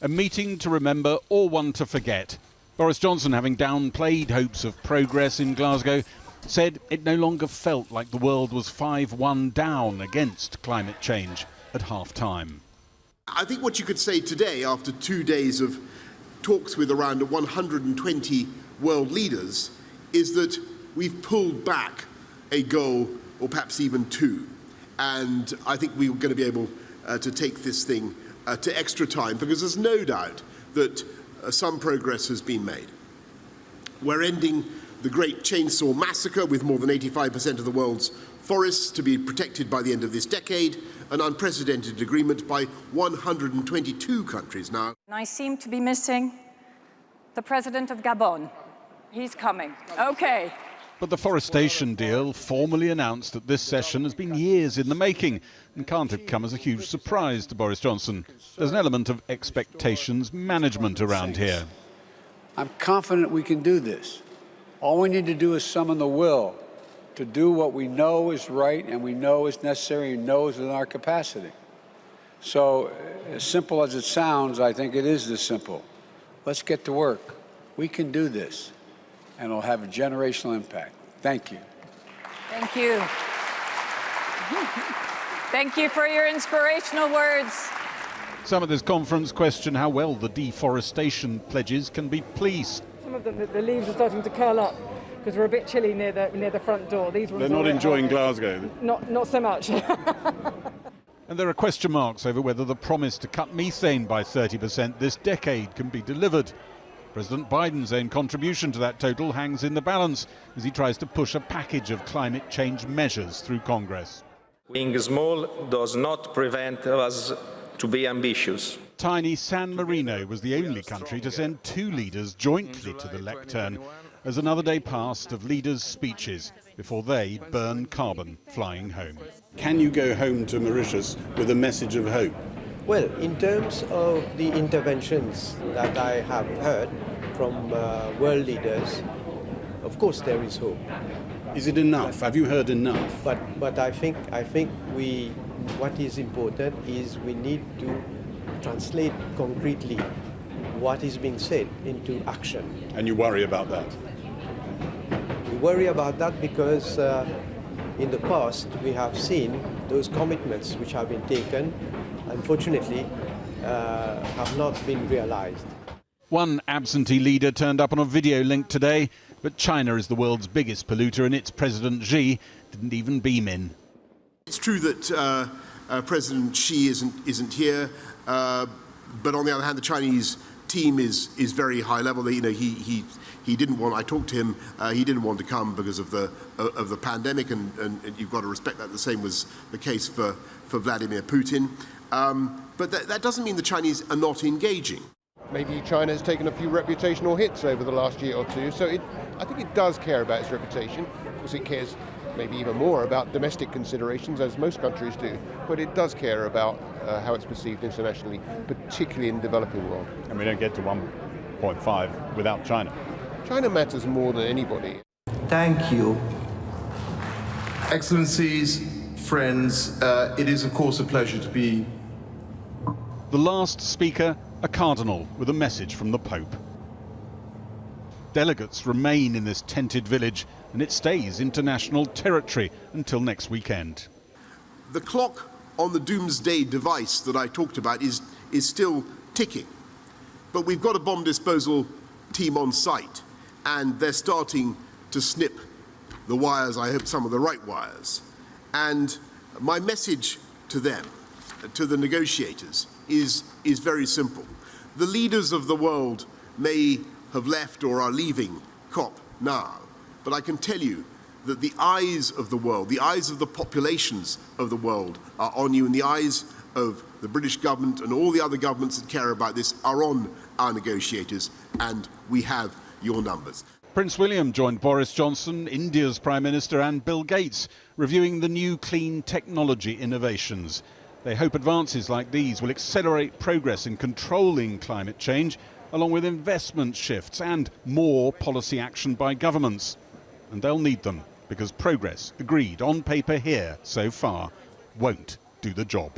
A meeting to remember or one to forget. Boris Johnson, having downplayed hopes of progress in Glasgow, said it no longer felt like the world was 5-1 down against climate change at half-time. I think what you could say today, after 2 days of talks with around 120 world leaders, is that we've pulled back a goal, or perhaps even two. And I think we're going to be able to take this thing to extra time, because there's no doubt that some progress has been made. We're ending the Great Chainsaw Massacre, with more than 85% of the world's forests to be protected by the end of this decade, an unprecedented agreement by 122 countries now. I seem to be missing the president of Gabon. He's coming. Okay. But the forestation deal, formally announced at this session, has been years in the making and can't have come as a huge surprise to Boris Johnson. There's an element of expectations management around here. I'm confident we can do this. All we need to do is summon the will to do what we know is right and we know is necessary and know is within our capacity. So, as simple as it sounds, I think it is this simple. Let's get to work. We can do this, and it'll have a generational impact. Thank you. Thank you. Thank you for your inspirational words. Some at this conference question how well the deforestation pledges can be policed. Some of them, the leaves are starting to curl up because we're a bit chilly near the front door. These ones They're not enjoying Glasgow. Not so much. And there are question marks over whether the promise to cut methane by 30% this decade can be delivered. President Biden's own contribution to that total hangs in the balance as he tries to push a package of climate change measures through Congress. Being small does not prevent us to be ambitious. Tiny San Marino was the only country to send two leaders jointly to the lectern as another day passed of leaders' speeches before they burn carbon flying home. Can you go home to Mauritius with a message of hope? Well, in terms of the interventions that I have heard from world leaders, of course there is hope. Is it enough? Have you heard enough? But I think what is important is we need to translate concretely what is being said into action. And you worry about that? We worry about that because in the past we have seen those commitments which have been taken, unfortunately, have not been realized. One absentee leader turned up on a video link today, but China is the world's biggest polluter and its President Xi didn't even beam in. It's true that President Xi isn't here, but on the other hand, the Chinese team is very high level. He didn't want. I talked to him. He didn't want to come because of the pandemic, and you've got to respect that. The same was the case for Vladimir Putin. But that doesn't mean the Chinese are not engaging. Maybe China has taken a few reputational hits over the last year or two, so I think it does care about its reputation. Of course, it cares maybe even more about domestic considerations, as most countries do, but it does care about how it's perceived internationally, particularly in the developing world. And we don't get to 1.5 without China. China matters more than anybody. Thank you. Excellencies, friends, it is of course a pleasure to be. The last speaker, a cardinal with a message from the Pope. Delegates remain in this tented village and it stays international territory until next weekend. The clock on the doomsday device that I talked about is still ticking, but we've got a bomb disposal team on site and they're starting to snip the wires, I hope some of the right wires. And my message to them, to the negotiators, is very simple. The leaders of the world may have left or are leaving COP now, but I can tell you that the eyes of the world, the eyes of the populations of the world are on you, and the eyes of the British government and all the other governments that care about this are on our negotiators, and we have your numbers. Prince William joined Boris Johnson, India's Prime Minister, and Bill Gates, reviewing the new clean technology innovations. They hope advances like these will accelerate progress in controlling climate change, along with investment shifts and more policy action by governments. And they'll need them, because progress agreed on paper here so far won't do the job.